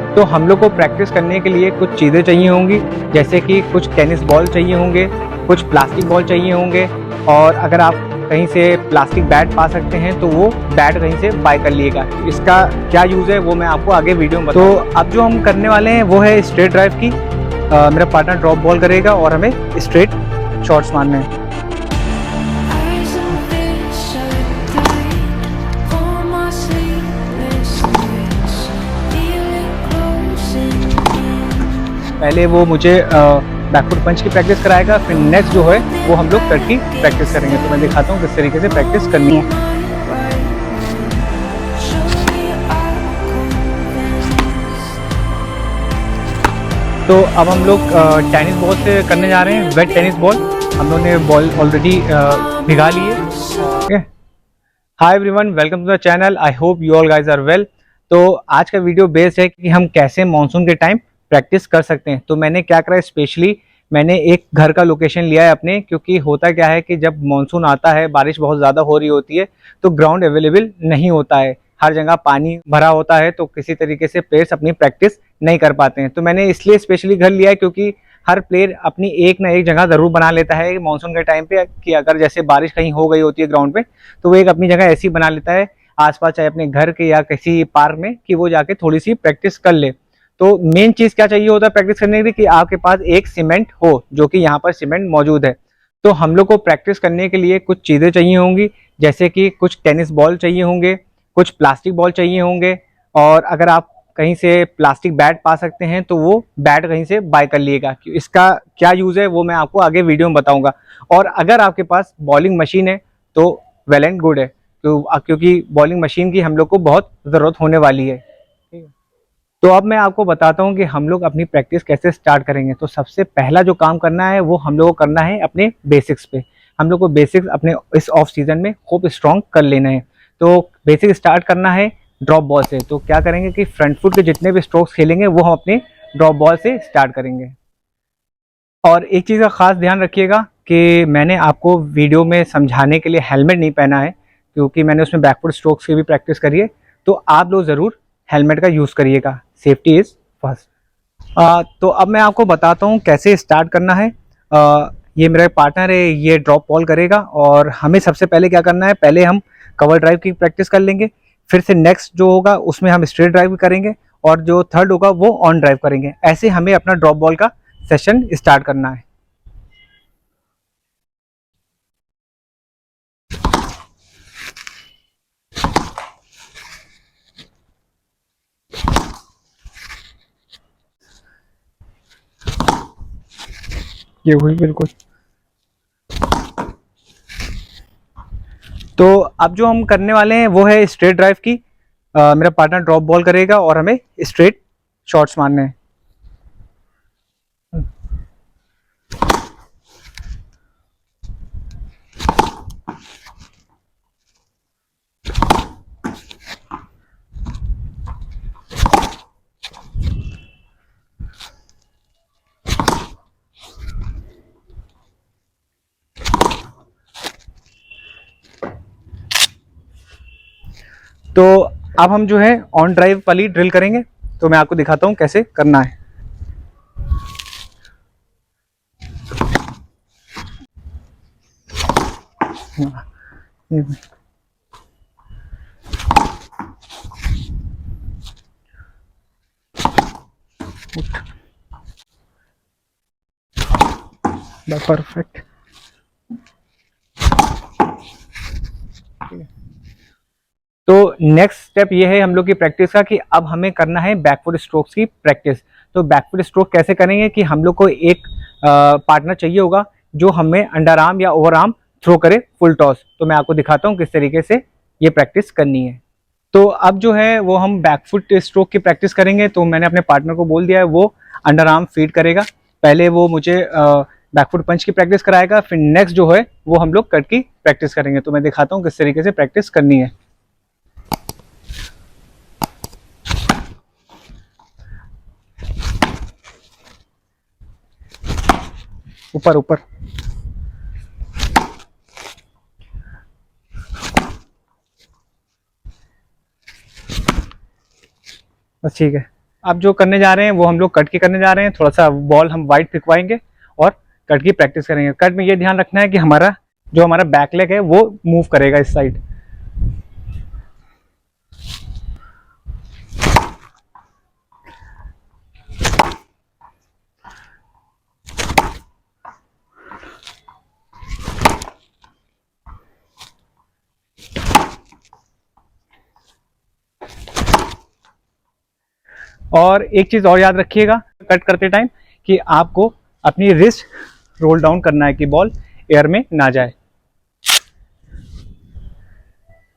तो हम लोग को प्रैक्टिस करने के लिए कुछ चीज़ें चाहिए होंगी, जैसे कि कुछ टेनिस बॉल चाहिए होंगे, कुछ प्लास्टिक बॉल चाहिए होंगे, और अगर आप कहीं से प्लास्टिक बैट पा सकते हैं तो वो बैट कहीं से बाय कर लीजिएगा। इसका क्या यूज़ है वो मैं आपको आगे वीडियो में बताऊंगा। तो अब जो हम करने वाले हैं वो है स्ट्रेट ड्राइव की। मेरा पार्टनर ड्रॉप बॉल करेगा और हमें स्ट्रेट शॉट्स मारने हैं। पहले वो मुझे बैकफुट पंच की प्रैक्टिस कराएगा, फिर नेक्स्ट जो है वो हम लोग कट की प्रैक्टिस करेंगे। तो मैं दिखाता हूँ किस तरीके से प्रैक्टिस करनी है। तो अब हम लोग टेनिस बॉल से करने जा रहे हैं, वेट टेनिस बॉल। हम लोग ने बॉल ऑलरेडी भिगा ली है। Hi everyone, welcome to the channel. I hope you all guys are well. तो आज का वीडियो बेस्ड है कि हम कैसे मानसून के टाइम प्रैक्टिस कर सकते हैं। तो मैंने क्या करा, स्पेशली मैंने एक घर का लोकेशन लिया है अपने, क्योंकि होता क्या है कि जब मानसून आता है, बारिश बहुत ज़्यादा हो रही होती है, तो ग्राउंड अवेलेबल नहीं होता है, हर जगह पानी भरा होता है, तो किसी तरीके से प्लेयर्स अपनी प्रैक्टिस नहीं कर पाते हैं। तो मैंने इसलिए स्पेशली घर लिया है, क्योंकि हर प्लेयर अपनी एक ना एक जगह ज़रूर बना लेता है मानसून के टाइम पे, कि अगर जैसे बारिश कहीं हो गई होती है ग्राउंड पे, तो वो एक अपनी जगह ऐसी बना लेता है आसपास, चाहे अपने घर के या किसी पार्क में, कि वो जाके थोड़ी सी प्रैक्टिस कर ले। तो मेन चीज़ क्या चाहिए होता है प्रैक्टिस करने के लिए, कि आपके पास एक सीमेंट हो, जो कि यहाँ पर सीमेंट मौजूद है। तो हम लोग को प्रैक्टिस करने के लिए कुछ चीज़ें चाहिए होंगी, जैसे कि कुछ टेनिस बॉल चाहिए होंगे, कुछ प्लास्टिक बॉल चाहिए होंगे, और अगर आप कहीं से प्लास्टिक बैट पा सकते हैं तो वो बैट कहीं से बाय कर लीजिएगा। इसका क्या यूज़ है वो मैं आपको आगे वीडियो में बताऊंगा। और अगर आपके पास बॉलिंग मशीन है तो वेल एंड गुड है, क्योंकि बॉलिंग मशीन की हम लोग को बहुत ज़रूरत होने वाली है। तो अब मैं आपको बताता हूँ कि हम लोग अपनी प्रैक्टिस कैसे स्टार्ट करेंगे। तो सबसे पहला जो काम करना है वो हम लोग को करना है अपने बेसिक्स पे। हम लोग को बेसिक्स अपने इस ऑफ सीजन में खूब स्ट्रॉन्ग कर लेना है। तो बेसिक स्टार्ट करना है ड्रॉप बॉल से। तो क्या करेंगे कि फ्रंट फुट के जितने भी स्ट्रोक्स खेलेंगे वो हम अपने ड्रॉप बॉल से स्टार्ट करेंगे। और एक चीज़ का खास ध्यान रखिएगा कि मैंने आपको वीडियो में समझाने के लिए हेलमेट नहीं पहना है, क्योंकि मैंने उसमें बैकफुट स्ट्रोक्स की भी प्रैक्टिस करी है। तो आप लोग ज़रूर हेलमेट का यूज़ करिएगा, सेफ्टी इज़ फर्स्ट। तो अब मैं आपको बताता हूँ कैसे स्टार्ट करना है। ये मेरा पार्टनर है, ये ड्रॉप बॉल करेगा, और हमें सबसे पहले क्या करना है, पहले हम कवर ड्राइव की प्रैक्टिस कर लेंगे, फिर से नेक्स्ट जो होगा उसमें हम स्ट्रेट ड्राइव करेंगे, और जो थर्ड होगा वो ऑन ड्राइव करेंगे। ऐसे हमें अपना ड्रॉप बॉल का सेशन स्टार्ट करना है। ये हुई बिल्कुल। तो अब जो हम करने वाले हैं वो है स्ट्रेट ड्राइव की। मेरा पार्टनर ड्रॉप बॉल करेगा और हमें स्ट्रेट शॉट्स मारने हैं। तो अब हम जो है ऑन ड्राइव वाली ड्रिल करेंगे। तो मैं आपको दिखाता हूँ कैसे करना है। परफेक्ट। तो नेक्स्ट स्टेप ये है हम लोग की प्रैक्टिस का, कि अब हमें करना है बैकफुट स्ट्रोक्स की प्रैक्टिस। तो बैकफुट स्ट्रोक कैसे करेंगे, कि हम लोग को एक पार्टनर चाहिए होगा जो हमें अंडर आर्म या ओवर आर्म थ्रो करे फुल टॉस। तो मैं आपको दिखाता हूँ किस तरीके से ये प्रैक्टिस करनी है। तो अब जो है वो हम बैकफुट स्ट्रोक की प्रैक्टिस करेंगे। तो मैंने अपने पार्टनर को बोल दिया है वो अंडर आर्म फीड करेगा। पहले वो मुझे बैकफुट पंच की प्रैक्टिस कराएगा, फिर नेक्स्ट जो है वो हम लोग कट की प्रैक्टिस करेंगे। तो मैं दिखाता हूँ किस तरीके से प्रैक्टिस करनी है। ऊपर ऊपर। बस ठीक है। अब जो करने जा रहे हैं वो हम लोग कट की करने जा रहे हैं। थोड़ा सा बॉल हम वाइड फेंकवाएंगे और कट की प्रैक्टिस करेंगे। कट में ये ध्यान रखना है कि हमारा बैक लेग है वो मूव करेगा इस साइड। और एक चीज और याद रखिएगा कट करते टाइम कि आपको अपनी रिस्ट रोल डाउन करना है कि बॉल एयर में ना जाए।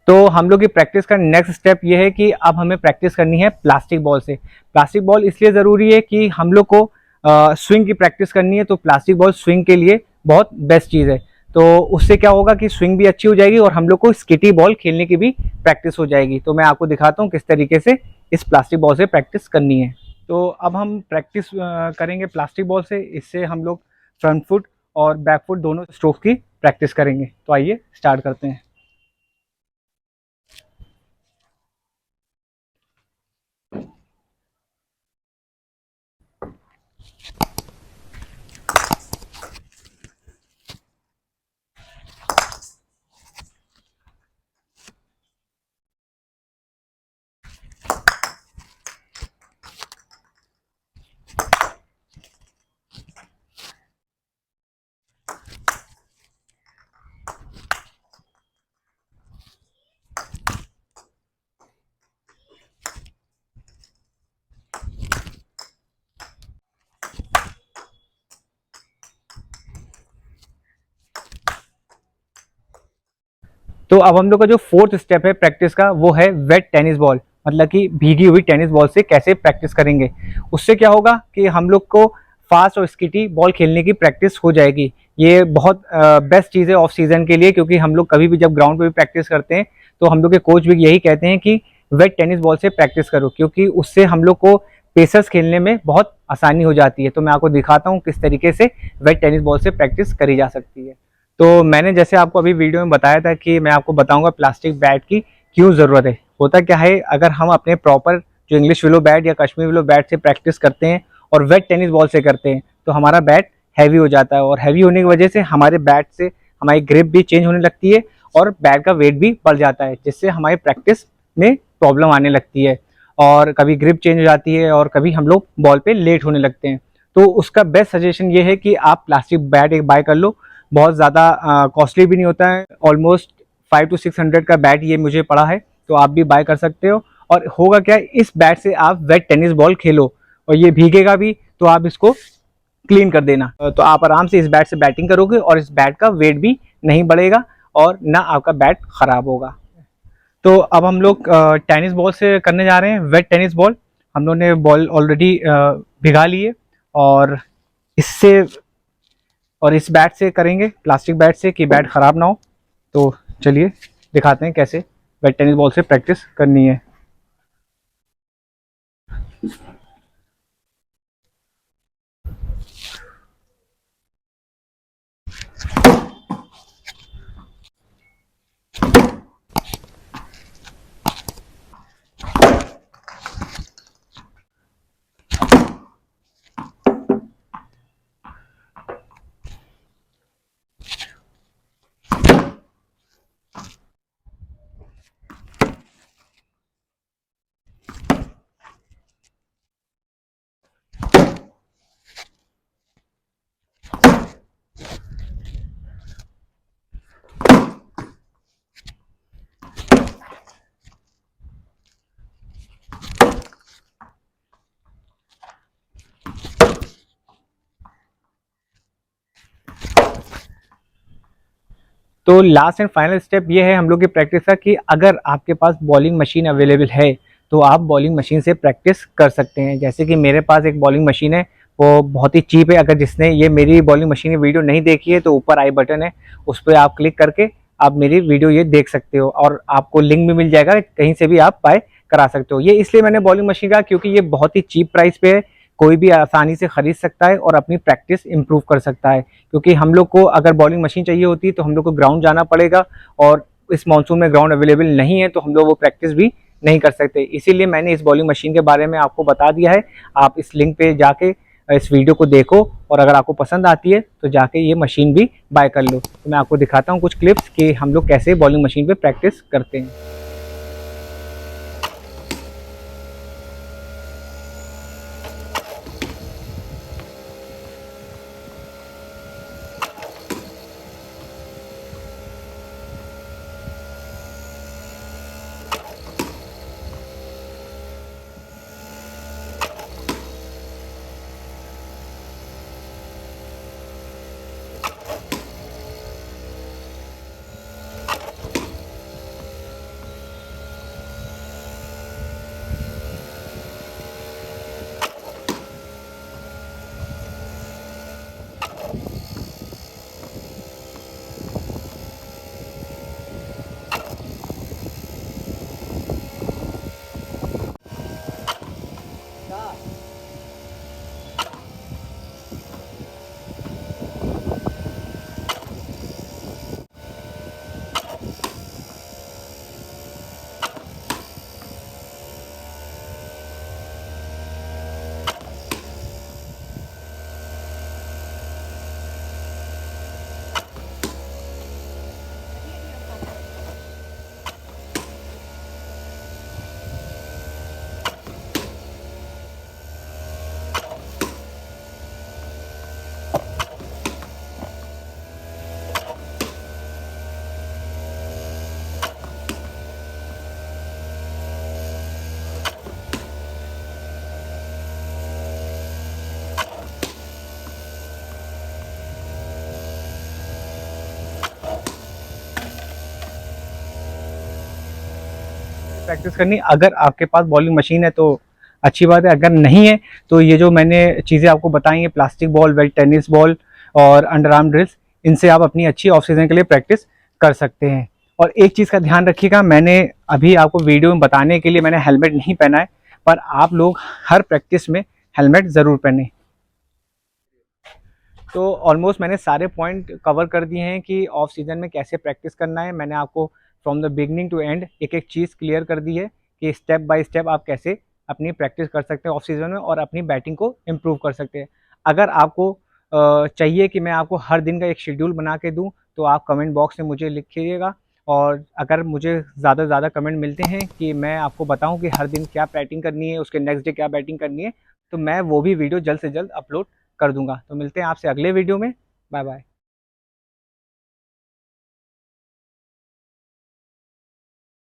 तो हम लोग की प्रैक्टिस का नेक्स्ट स्टेप ये है कि अब हमें प्रैक्टिस करनी है प्लास्टिक बॉल से। प्लास्टिक बॉल इसलिए ज़रूरी है कि हम लोग को स्विंग की प्रैक्टिस करनी है, तो प्लास्टिक बॉल स्विंग के लिए बहुत बेस्ट चीज़ है। तो उससे क्या होगा कि स्विंग भी अच्छी हो जाएगी और हम लोग को स्किटी बॉल खेलने की भी प्रैक्टिस हो जाएगी। तो मैं आपको दिखाता हूँ किस तरीके से इस प्लास्टिक बॉल से प्रैक्टिस करनी है। तो अब हम प्रैक्टिस करेंगे प्लास्टिक बॉल से। इससे हम लोग फ्रंट फुट और बैक फुट दोनों स्ट्रोक की प्रैक्टिस करेंगे। तो आइए स्टार्ट करते हैं। तो अब हम लोग का जो फोर्थ स्टेप है प्रैक्टिस का वो है वेट टेनिस बॉल, मतलब कि भीगी हुई टेनिस बॉल से कैसे प्रैक्टिस करेंगे। उससे क्या होगा कि हम लोग को फास्ट और स्किटी बॉल खेलने की प्रैक्टिस हो जाएगी। ये बहुत बेस्ट चीज़ है ऑफ सीजन के लिए, क्योंकि हम लोग कभी भी जब ग्राउंड पे भी प्रैक्टिस करते हैं तो हम लोग के कोच भी यही कहते हैं कि वेट टेनिस बॉल से प्रैक्टिस करो, क्योंकि उससे हम लोग को पेसर्स खेलने में बहुत आसानी हो जाती है। तो मैं आपको दिखाता हूँ किस तरीके से वेट टेनिस बॉल से प्रैक्टिस करी जा सकती है। तो मैंने जैसे आपको अभी वीडियो में बताया था कि मैं आपको बताऊंगा प्लास्टिक बैट की क्यों ज़रूरत है। होता क्या है, अगर हम अपने प्रॉपर जो इंग्लिश विलो बैट या कश्मीर विलो बैट से प्रैक्टिस करते हैं और वेट टेनिस बॉल से करते हैं तो हमारा बैट हैवी हो जाता है, और हैवी होने की वजह से हमारे बैट से हमारी ग्रिप भी चेंज होने लगती है और बैट का वेट भी बढ़ जाता है, जिससे हमारी प्रैक्टिस में प्रॉब्लम आने लगती है और कभी ग्रिप चेंज हो जाती है और कभी हम लोग बॉल पे लेट होने लगते हैं। तो उसका बेस्ट सजेशन ये है कि आप प्लास्टिक बैट एक बाय कर लो। बहुत ज़्यादा कॉस्टली भी नहीं होता है, ऑलमोस्ट 500 to 600 का बैट ये मुझे पड़ा है, तो आप भी बाय कर सकते हो। और होगा क्या, इस बैट से आप वेट टेनिस बॉल खेलो और ये भीगेगा भी तो आप इसको क्लीन कर देना, तो आप आराम से इस बैट से बैटिंग करोगे और इस बैट का वेट भी नहीं बढ़ेगा और ना आपका बैट खराब होगा। तो अब हम लोग टेनिस बॉल से करने जा रहे हैं वेट टेनिस बॉल। हम लोगों ने बॉल ऑलरेडी भिगा ली है और इससे और इस बैट से करेंगे, प्लास्टिक बैट से, कि बैट ख़राब ना हो। तो चलिए दिखाते हैं कैसे वेट टेनिस बॉल से प्रैक्टिस करनी है। तो लास्ट एंड फाइनल स्टेप ये है हम लोग की प्रैक्टिस का कि अगर आपके पास बॉलिंग मशीन अवेलेबल है तो आप बॉलिंग मशीन से प्रैक्टिस कर सकते हैं। जैसे कि मेरे पास एक बॉलिंग मशीन है, वो बहुत ही चीप है। अगर जिसने ये मेरी बॉलिंग मशीन की वीडियो नहीं देखी है तो ऊपर आई बटन है, उस पर आप क्लिक करके आप मेरी वीडियो ये देख सकते हो और आपको लिंक भी मिल जाएगा, कहीं से भी आप बाय करा सकते हो। ये इसलिए मैंने बॉलिंग मशीन कहा क्योंकि ये बहुत ही चीप प्राइस पे है, कोई भी आसानी से खरीद सकता है और अपनी प्रैक्टिस इंप्रूव कर सकता है। क्योंकि हम लोग को अगर बॉलिंग मशीन चाहिए होती तो हम लोग को ग्राउंड जाना पड़ेगा और इस मानसून में ग्राउंड अवेलेबल नहीं है, तो हम लोग वो प्रैक्टिस भी नहीं कर सकते। इसीलिए मैंने इस बॉलिंग मशीन के बारे में आपको बता दिया है। आप इस लिंक पे जाके इस वीडियो को देखो और अगर आपको पसंद आती है तो जाके ये मशीन भी बाय कर लो। तो मैं आपको दिखाता हूँ कुछ क्लिप्स कि हम लोग कैसे बॉलिंग मशीन पे प्रैक्टिस करते हैं। प्रैक्टिस करनी, अगर आपके पास बॉलिंग मशीन है तो अच्छी बात है, अगर नहीं है तो ये जो मैंने चीज़ें आपको बताई हैं, plastic ball, wet tennis ball और अंडर आर्म ड्रिल्स, इनसे आप अपनी अच्छी ऑफ सीजन के लिए प्रैक्टिस कर सकते हैं। और एक चीज़ का ध्यान रखिएगा, मैंने अभी आपको वीडियो में बताने के लिए मैंने हेलमेट नहीं पहना है, पर आप लोग हर प्रैक्टिस में हेलमेट ज़रूर पहने। तो ऑलमोस्ट मैंने सारे पॉइंट कवर कर दिए हैं कि ऑफ सीजन में कैसे प्रैक्टिस करना है। मैंने आपको from the beginning to end एक एक चीज़ क्लियर कर दी है कि स्टेप बाय स्टेप आप कैसे अपनी प्रैक्टिस कर सकते हैं ऑफ सीजन में और अपनी बैटिंग को इम्प्रूव कर सकते हैं। अगर आपको चाहिए कि मैं आपको हर दिन का एक शेड्यूल बना के दूं तो आप कमेंट बॉक्स में मुझे लिखिएगा। और अगर मुझे ज़्यादा से ज़्यादा कमेंट मिलते हैं कि मैं आपको बताऊं कि हर दिन क्या बैटिंग करनी है, उसके नेक्स्ट डे क्या बैटिंग करनी है, तो मैं वो भी वीडियो जल्द से जल्द अपलोड कर दूंगा। तो मिलते हैं आपसे अगले वीडियो में। Bye bye.